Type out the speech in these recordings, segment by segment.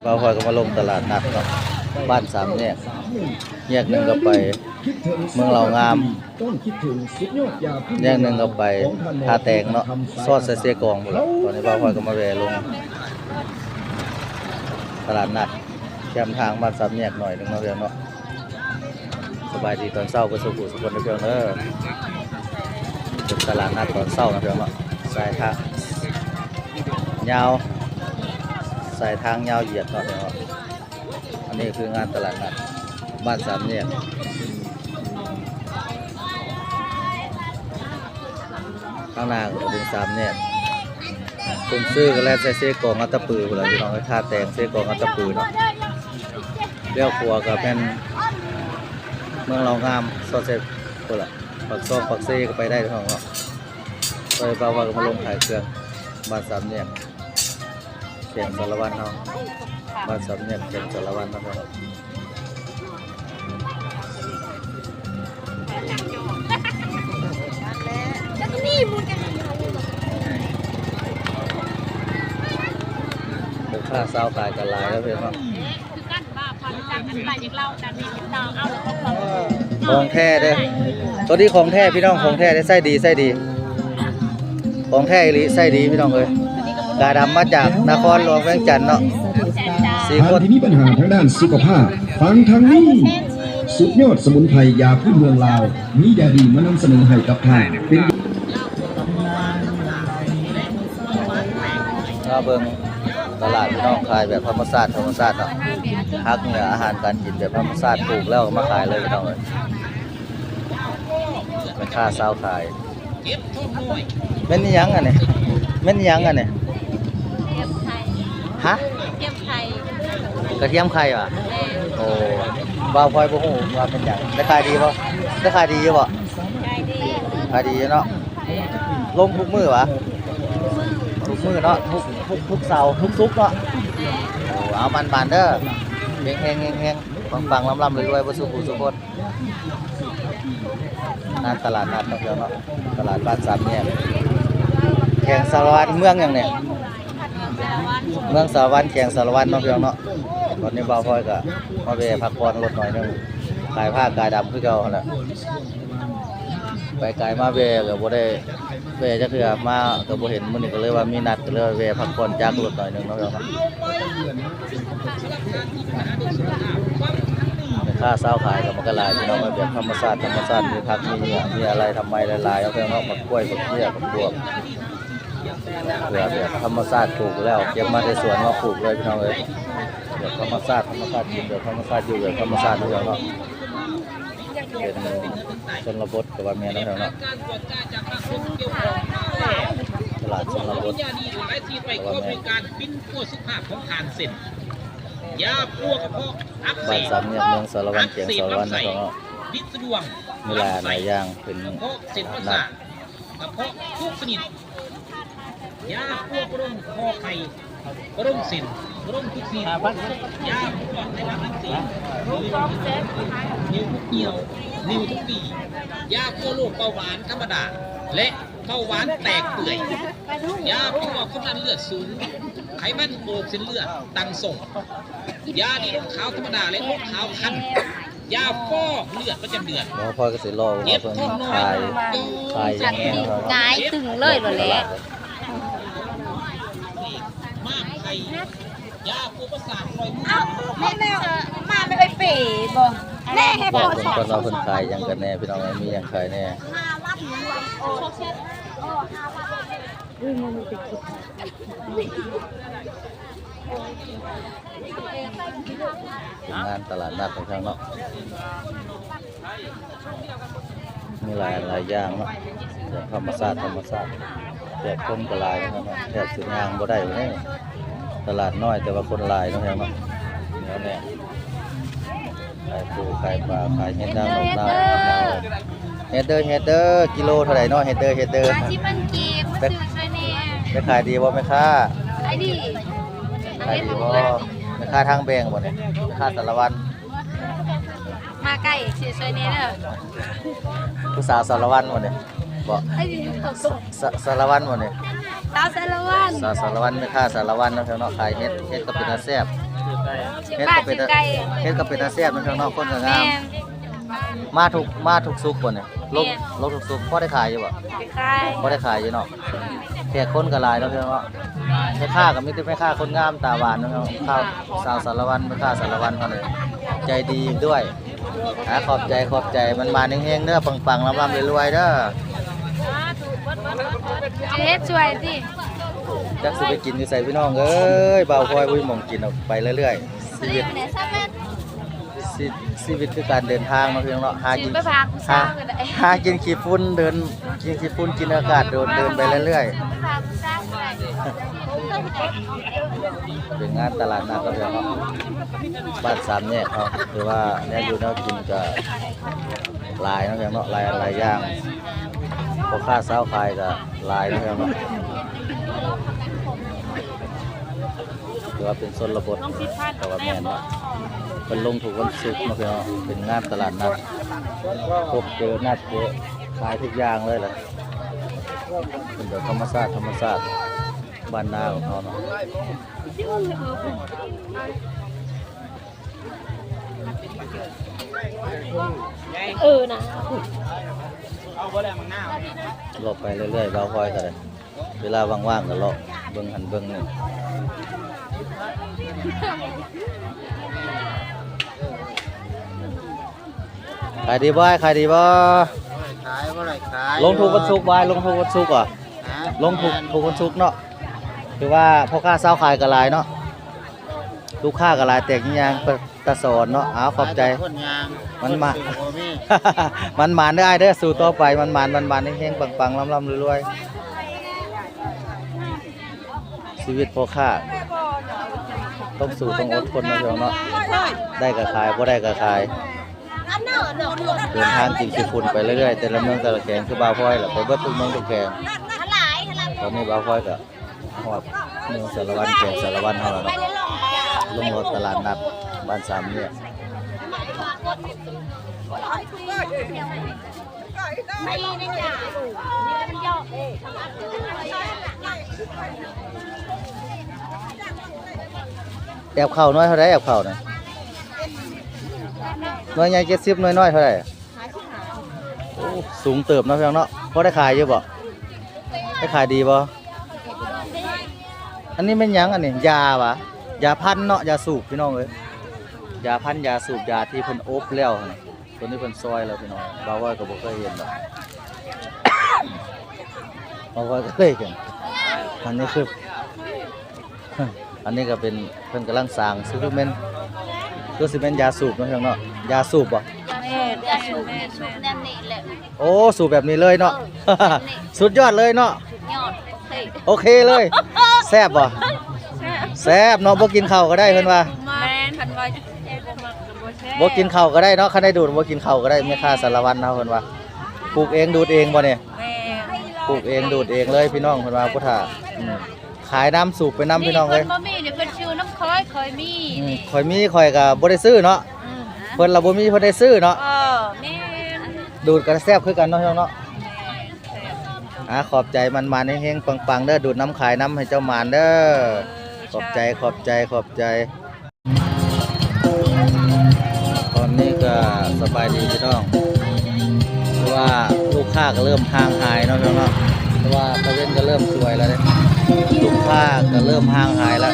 เราพอยก็มาลงตลาดนัดเนาะบ้านสามแยกแยกหนึ่งก็ไปเมืองเหล่างามแยกหนึ่งก็ไปท่าแตงเนาะซอดใส่เสียกองหมดแล้วตอนนี้เราพอยก็มาแวะลงตลาดนัดแคมทางบ้านสามแยกหน่อยนึงเนาะเพียงเนาะสบายดีตอนเช้าก็สุขุสุขคนเพียงเนาะเป็นตลาดนัดตอนเช้านะเพียงเนาะสายทางยาวสายทางยาวเหยียดเนาะเนาะอันนี้คืองานตลาดนัดบ้านสามแยกข้างหน้าก็เป็นสามแยกคุณซื้อกันแล้วใส่เสื้อกองอัตปือเราพี่น้องไปท่าแตงเสื้อกองอัตปือเนาะเลี้ยวขัวกับเป็นเมืองเรางามซอเซฟคนละปักซอกปักเซ่ก็ไปได้ทุกห้องเนาะไปเบาๆก็มาลงขายเครื่องบ้านสามแยกเขียงสารวัตรเนาะบ้านสามแยกเขียงสารวัตรนะครับเป็นค่าเศร้าขายกันหลายแล้วเพื่อนเนาะของแท้เด้อตัวนี้ของแท้พี่น้องของแท้ได้ไส้ดีไส้ดีของแท้อีหลีไส้ดีพี่น้องเลยกาดำมาจากนครหลวงเวียงจันทน์เนาะท่านที่มีปัญหาทางด้านสุขภาพฟังทางนี้สุดยอดสมุนไพรยาพื้นเมืองลาวมียาดีมานำเสนอให้กับท่านเป็นก็เบิ่งตลาดพี่น้องขายแบบธรรมชาติเนาะพักเหนืออาหารการกินแบบธรรมชาติปลูกแล้วก็มาขายเลยพี่น้องเลยเป็นค่าเช้าขายเม่นยังอ่ะเนี่ยเม่นยังอ่ะเนี่ยฮะกระเทียมไข่ว่ะโอ้บ่าวพลอยบ่ฮู้ว่าเป็นหยังได้ขายดีบ่ได้ขายดีอยู่บ่ขายดีเนาะลงทุกมื้อวะทุกมื้อเนาะทุกเสาร์ทุกศุกร์เนาะโอ้เอามันๆเด้อเฮงๆๆปังๆล่ำๆรวยๆบ่สุขสุขคนงานตลาดนัดเนาะเนาะตลาดบ้านสามแยกแข่งสารวัตรเมืองหยังเนี่ยเมืองสารวัตรแข่งสารวัตรเนาะพี่น้องเนาะตอนนี้บ่าวพลอยก็มาแวะพักผ่อนรถหน่อยนึงขายผ้ากายดำคือเก่าหั่นแหละไปไกลมาแวะก็บ่ได้แวะจักเทื่อมาก็บ่เห็นมื้อนี้ก็เลยว่ามีนัดก็เลยแวะพักผ่อนจากรถหน่อยนึงเนาะพี่น้องเนาะค่าเช้าขายก็มันก็หลายพี่น้องแบบธรรมชาติมีผักมีเนื้อมีอะไรทำไมหลายๆเอาพี่น้องมากล้วยบักเบี้ยบักบวบเพื่อแบบธรรมชาติปลูกแล้วเก็บมาในสวนมาปลูกเลยพี่น้องเอ้ยแบบธรรมชาติกินแบบธรรมชาติอยู่แบบธรรมชาติพี่น้องเนาะเป็นชนบทกับว่าแม่นเนาะตลาดชนบทกับว่าแม่การปิ้นพวกสุขภาพของทานเส้นยาพวกกระเพาะอักเสบบ้านสามแยกเมืองสารวัตรเขียงสารวัตรนะครับบิดสะดวกมีหลายอย่างเป็นกระเพาะเส้นประสาทกระเพาะทุกชนิดยาพวกร่มคอไข่ร่มเส้นร่มทุกชนิดยาพวกในน้ำอักเสบนิ้วทุกเหี่ยวนิ้วทุกปียาพวกโรคเบาหวานธรรมดาและเบาหวานแตกเปื่อยยาพวกความดันเลือดสูงไขมันโบกเส้นเลือดตังส่งยาดีลดขาวธรรมดาและลดขาวคันยาฟอกเลือดประจำเดือนหมอพ่อก็สิรอว่าเพิ่นขายอย่างเงี้ยเนาะ งายตึงเลยบ่แหละมากไข่ยาปูประสาทลอยมือแม่แล้วมาไม่ไปเป๋บ่แน่ให้พ่อสอนคนเราเพิ่นขายหยังกันแน่พี่น้องมีหยังขายแน่งานตลาดนัดของทางเนาะมีหลายอย่างเนาะอย่างธรรมชาติแบบคนก็หลายนะครับแทบสิย่างบ่ได้เลยตลาดน้อยแต่ว่าคนหลายเนาะเนาะแล้วเนี่ยขายปูขายปลาขายเห็ดนางนกนาวเฮดเดอร์กิโลเท่าไหร่เนาะเฮดเดอร์ที่มันกีบมาซื้อช่วยแน่จะขายดีบ่แม่ค้าขายดีบ่แม่ค้าทางแบงบ่เนี่ยแม่ค้าสารวัตรมาใกล้ซื้อช่วยแน่เด้อผู้สาวสารวัตรบ่เนี่ยบ่สารวัตรบ่เนี่ยสาวสารวัตรแม่ค้าสารวัตรเนาะเนาะขายเฮ็ดก็เป็นอาแซ่บ ชื่อบ้านชื่อไก่ เฮ็ดก็เป็นตาแซ่บมันข้างนอกคนก็งาม แม่น มาทุกซุกบ่เนี่ยลงทุกซุกพอได้ขายอยู่บ่ ไปขาย พอได้ขายอยู่เนาะแขกคนก็หลายเนาะเพิ่นว่าแม่ค้าก็มีแต่แม่ค้าคนงามตาหวานเนาะข้าวสาวสารวัตรแม่ค้าสารวัตรเฮาเลยใจดีด้วยขอบใจมันมาเฮงๆเด้อปังๆร่ำๆรวยๆเด้อ เฮ็ดสวยสิ จักสิไปกินอยู่ใส่พี่น้องเอ้ยบ่าวพลอยบ่มีหม่องกินออกไปเรื่อยๆชีวิตคือการเดินทางเนาะพี่น้องเนาะหากิน ไปพาผู้สาวก็ได้ หากินขี้ฝุ่นเดินกินขี้ฝุ่นกินอากาศเดินไปเรื่อย ไปพาผู้สาวก็ได้ ๆเป็นงานตลาดนัดก็พี่น้องเนาะบ้านสามแยกเนาะคือว่าแนวอยู่แนวกินก็หลายเนาะพี่น้องเนาะหลายอย่างพ่อค้าสาวขายก็หลายเนาะพี่น้องเนาะถือว่าเป็นชนบทแต่ว่าแม่นเนาะเป็นลงถูกวันศุกร์เนาะพี่น้องเป็นงานตลาดนัดพบเจอนัดเจอขายทุกอย่างเลยแหละเป็นแบบธรรมชาติบ้านนาของเขาเนาะ นะ เลาะไปเรื่อยๆเบาคอยกันเลยเวลาว่างๆก็เลาะเบิ่งหันเบิ่งนี่ขายดีบ่ขายดีบ่ ขายบ่ได้ขาย ลงทุกวันศุกร์บ่ลงทุกวันศุกร์อ่ะลงทุกวันศุกร์เนาะคือว่าพ่อค้าสาวขายก็หลายเนาะลูกค้าก็หลายแตกยางตะสอนเนาะขอบใจ คนยาง มันมา คนบ่มี มันมานได้เด้อสู่ต่อไปมันมานเฮงๆปังๆร่ำๆรวยๆชีวิตพ่อค้าต้องสู้ต้องอดทนนะพี่น้องเนาะได้ก็ขายบ่ได้ก็ขายเดินทางกินขี้ฝุ่นไปเรื่อยๆแต่ละเมืองแต่ละแขงคือบ่าวพลอยแหละไปเบิดทุกเมืองทุกแขงตอนนี้บ่าวพลอยก็ฮอดเมืองสารวัตรแขงสารวัตรเฮาแล้วเนาะลงรถตลาดนัดบ้านสามเนี่ย แอบเข่าน้อยเท่าไรแอบเข่าน่ะน้อยใหญ่70น้อยเท่าไรโอ้สูงเติบเนาะพี่น้องเนาะพอได้ขายอยู่บ่ได้ขายดีบ่อันนี้เป็นหยังอันนี้ยาวะยาพันเนาะยาสูบพี่น้องเอ้ยยาพันยาสูบยาที่เพิ่นอบแล้วหั่นตัวนี้เพิ่นซอยแล้วพี่น้องบ่าวว่าก็บ่เคยเห็นดอก บ่าวว่าก็เคยเห็นอันนี้คือ อันนี้ก็เป็นเพิ่นกำลังสร้างคือแม่นคือสิแม่นยาสูบเนาะพี่น้องเนาะยาสูบบ่ แม่จะสูบแน่นี่แหละ โอ้สูบแบบนี้เลยเนาะ สุดยอดเลยเนาะ ยอดเฮ้ย โอเคเลยแซ่บบ่แซ่บเนาะบ่กินข้าวก็ได้เพิ่นว่า แม่นพันว่า บ่กินข้าวก็ได้เนาะคันได้ดูดบ่กินข้าวก็ได้แม่ค้าสารวัตรเนาะเพิ่นว่าปลูกเองดูดเองบ่เนี่ย แม่ ปลูกเองดูดเองเลยพี่น้องเพิ่นว่าพุทธาขายน้ำสูบไปน้ำพี่น้องเลย บ่มีเดี๋ยวเพิ่นชื่อน้ำคอยเคยมี ข่อยมีข่อยก็บ่ได้ซื้อเนาะเพิ่นละบ่มีเพิ่นได้ซื้อเนาะ แม่น ดูดกันแซ่บคือกันเนาะพี่น้องเนาะขอบใจมันๆเฮงๆปังๆเด้อดูดน้ำขายน้ำให้เจ้าหมานเด้อขอบใจตอนนี้ก็สบายดีพี่น้องเพราะว่าลูกค้าก็เริ่มห่างหายเนาะพี่น้องเนาะเพราะว่าตะเวนก็เริ่มสวยแล้วเนี่ยลูกค้าก็เริ่มห่างหายแล้ว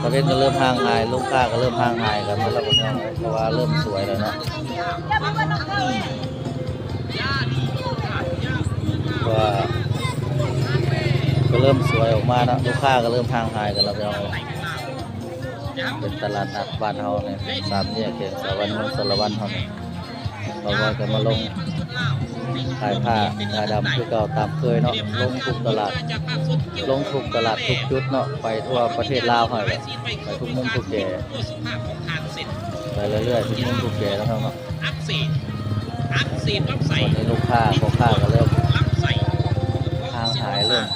ตะเวนก็เริ่มห่างหายลูกค้าก็เริ่มห่างหายกันมาแล้วพี่น้องเพราะว่าเริ่มสวยแล้วเนาะว่าก็เริ่มสวยออกมาแล้วลูกค้าก็เริ่มห่างหายกันแล้วพี่น้องเป็นตลาดนัดบ้านเฮาเนี่ยสามแยกเขตสารวัตรเมืองสารวัตรเฮาเนี่ยเราก็จะมาลงขายผ้างาดำคือเก่าตามเคยเนาะลงทุกตลาดทุกจุดเนาะไปทั่วประเทศลาวให้เลยไปทุกมุมทุกแก่ไปเรื่อยๆทุกมุมทุกแก่แล้วเนาะ อักเสบลำไส้ ตอนนี้ลูกค้าพ่อค้าก็เริ่มห่างหายเริ่ม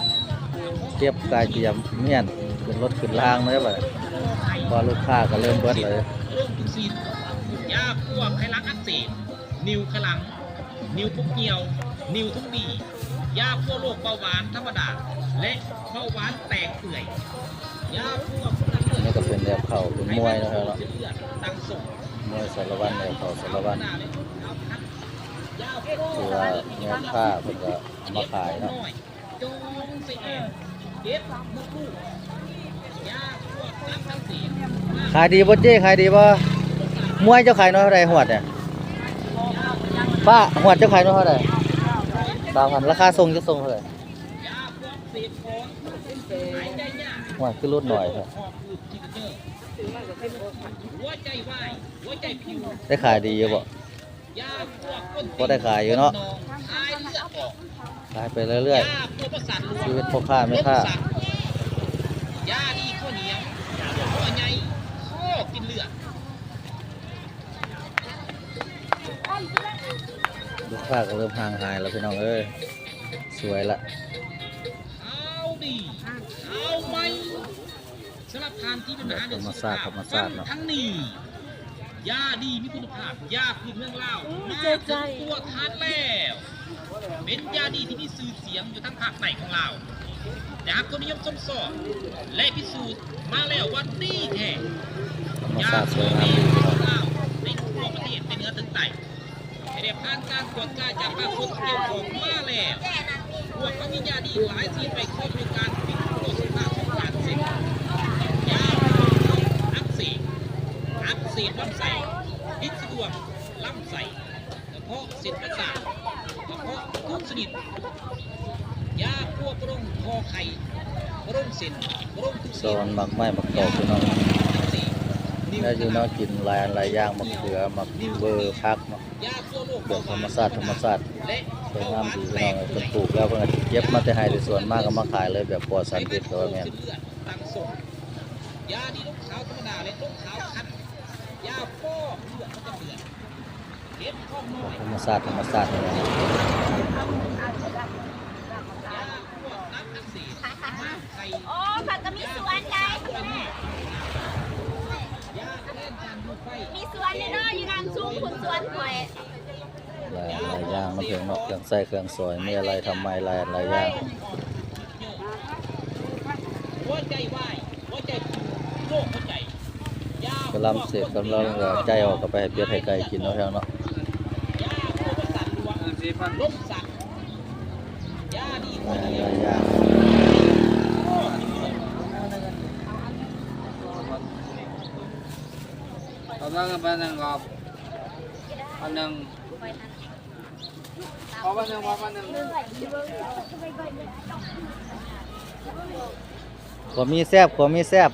เก็บกายเตรียมเมียนขึ้นรถขึ้นรางมาแล้วบัดนี้พอลูกค้าก็เริ่มเบิดเลย โรคทุกซีนยาพวกไข้ลักอักเสบนิ้วขลังนิ้วทุกเหี่ยวนิ้วทุกปียาพวกโรคเบาหวานธรรมดา และเบาหวานแตกเปื่อยยาพวก นี่ก็เป็นแบบเข่าเป็นมวยนะครับเนาะ ตั้งส่ง มวยสารวัตรแบบเข่าสารวัตร ยาพวก คือว่าเนื้อผ้าเพิ่นก็เอามาขายเนาะ จงเสียเด็ดมุกลูกยาพวกน้ำทั้งสี่ ขายดีบ่เจ้ขายดีบ่มวยเจ้าขายน้อยเท่าไหร่หวดเนี่ยป้าหวดเจ้าขายน้อยเท่าไหร่3,000ราคาส่งจะส่งเท่าไหร่ ยาพวกเศษของหายใจยาก หวดคือลดหน่อยครับ หอบหืดที่เจอหัวใจวายหัวใจผิว ได้ขายดีอยู่บ่ ยาพวกก้น บ่ได้ขายอยู่เนาะ คายเลือดออก ขายไปเรื่อย ยาพวกประสาทรวม ชีวิตพ่อค้าแม่ค้า ลดสัตว์ยาดีข้าวเหนียวข้อใหญ่ข้อกินเลือด ลูกค้าก็เริ่มห่างหายแล้วพี่น้องเอ้ยสวยละ เอาดีเอาไหมสำหรับทานที่เป็นอาหาร ธรรมชาติธรรมชาติเนาะ ทั้งนี้ยาดีมีคุณภาพยาพื้นเมืองลาวมาถึงตัวทานแล้วเป็นยาดีที่มีชื่อเสียงอยู่ทั้งภาคใต้ของลาวจากคนนิยมชมชอบและพิสูจน์มาแล้วว่าดีแท้ ธรรม ยา ชาติส ตั ว วย งาม นี้ ดี ของลาวในทั่วประเทศเป็นเนื้อถึงไตได้ผ่านการตรวจการจากภาคส่วนเกี่ยวข้องมาแล้วพวกเขามียาดีหลายชนิดไปเข้าบริการปิดโรคสุขภาพของการเสพยาอักเสบลำไส้พิษสะดวกลำไส้กระเพาะเส้นประสาทกระเพาะทุกชนิดยาพวกโรคคอไข่โรคเส้นโรคทุก โซ เส้น นหมักไม้หมักตอกพี่น้อง อักเสบ ได้อยู่เนาะกินหลายอันหลายอย่างหมักเขือหมักเบอร์พักเนาะ ยาตัวโรค แบบธรรมชาติธรรมชาติ และ สวยงามดีพี่น้องเพิ่นปลูกแล้วเพิ่นก็เก็บมาแต่ให้แต่ส่วนมากก็มาขายเลยแบบปลอดสารพิษก็ว่าแม่น เลือดตั้งส่งยาดีลูกขาวธรรมดาและลูกขาวคันยาฟอกเลือดประจำเดือนเห็ดข้อมน้อย ธรรมชาติธรรมชาตินี่นะ ยาพวกน้ำอักเสบม้าไข่ โอ้ผักก็มีสวนไง ยาแก้จานดูไฟ มีสวนนี่เนาะอยู่ทางซุ้มคุณสวนหวย หลายอย่างมันถึงเนาะเครื่องใส่เครื่องซอยมีอะไรทำไมหลายอย่าง หัวใจวายหัวใจผิวโรคหัวใจยา ก็ลำเสร็จกำลังก็ใจออกก็ไปให้เป็ดให้ไก่กินเนาะแถวเนาะ ยาพวกประสาทรวมลมสัตว์ยาดีข้อเหนียว หลายอย่าง เอาบ้างกับบ้านหนึ่งกอบอันหนึ่งเอาบ้านหนึ่งบ้านหนึ่ง ขวมีแซ่บขวมีแซ่บ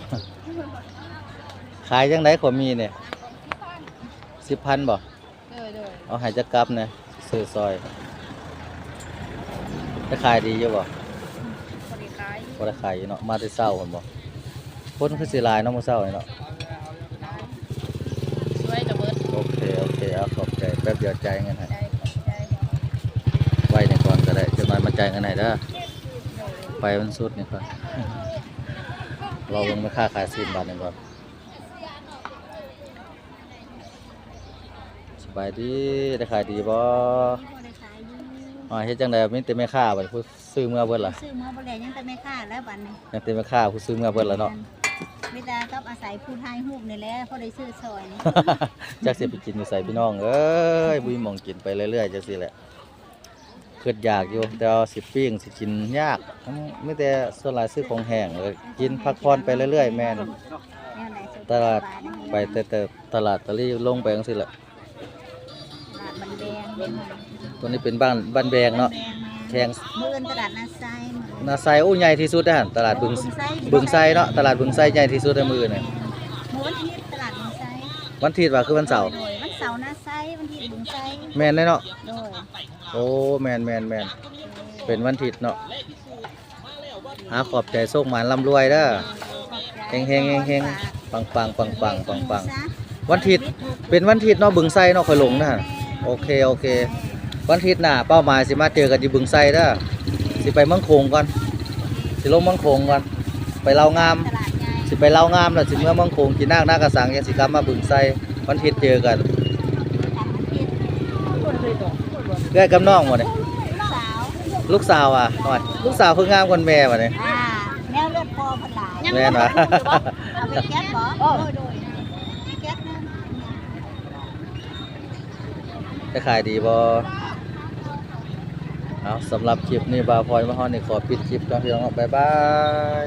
ขายจังไดขวมีเนี่ย10,000บ่เอาให้จักกลับเนี่ยซื้อซอยจะขายดีอยู่บ่บ่ได้ขายอยู่เนาะมาแต่เช้าพุ่นบ่คนคือสิหลายเนาะมื้อเช้านี่เนาะ สวยจะเบิด โอเคเอาขอบใจแป๊บเดียวจ่ายเงินให้ไว้ในก่อนก็ได้จะมาจ่ายเงินให้เด้อไปมันสุดนี่ก่อน เราลงไม่ค่าขาย10 บาทหนึงก่อนสบายดีได้ขายดีบ่เฮ็ดจังได๋มีแต่แม่ค้าบัดผู้ซื้อเมื่อเบิดล่ะ ซื้อมาบ่แล้วยังแต่ไม่ค่าแล้วบัดนี้ ยังแต่แม่ค้าผู้ซื้อเมื่อเบิดล่ะเนาะ ไม่ได้กับอาศัยผู้ทายฮูปนี่แหละพอได้ซื้อซอยนี่ จักสิไปกินอยู่ใส่พี่น้องเอ้ยบุยหมองกินไปเรื่อยๆจังซี่แหละคิดอยากอยู่แต่ว่าสิปิ้งสิกินยากมีแต่ส่วนหลายซื้อของแห้งเลยกินพักผ่อนไปเรื่อยๆแม่น แนวไหนสุด ตลาดไปแต่ตลาดตะลี่ลงไปจังซี่แหละ ตลาดบันแดงเป็น ตัวนี้เป็นบ้านแบงเนาะแข่ง มื้ออื่นตลาดนาไซมื้อ นาไซโอ้ใหญ่ที่สุดเด้อหั่นตลาดบึงไซเนาะตลาดบึงไซใหญ่ที่สุดในมือนี่ มื้อวันอาทิตย์ตลาดนาไซ วันอาทิตย์ว่าคือวันเสาร์ โดยวันเสาร์นาไซวันอาทิตย์บุญไซ แม่นเลยเนาะ โดย โอ้แม่นเป็นวันอาทิตย์เนาะขอบใจโชคหมานร่ำรวยเด้อเฮงปังวันอาทิตย์เป็นวันอาทิตย์เนาะบึงไซเนาะค่อยลงนะโอเควันอาทิตย์หน้าเป้าหมายสิมาเจอกันที่บึงไซเด้อสิไปเมืองโขงก่อนสิลงเมืองโขงก่อนไปลาวงาม ตลาดใหญ่ สิไปลาวงามแล้วสิเมื่อเมืองโขงกินนากระสังยังสิกลับมาบึงไซวันอาทิตย์เจอกัน ตลาดอาทิตย์ เพื่อนกับน้องหมดเลย สาว ลูกสาวอ่ะหน่อยลูกสาวคืองามคนแม่บัดนี้ แนวเลือดพอพันหลาย แม่นวะ เอาไปแก๊สบ่โดยแก๊สนึง จะขายดีบ่เอาสำหรับคลิปนี้บาวพลอยมาฮอนนี่ขอปิดคลิปก่อนพี่น้องบ๊ายบาย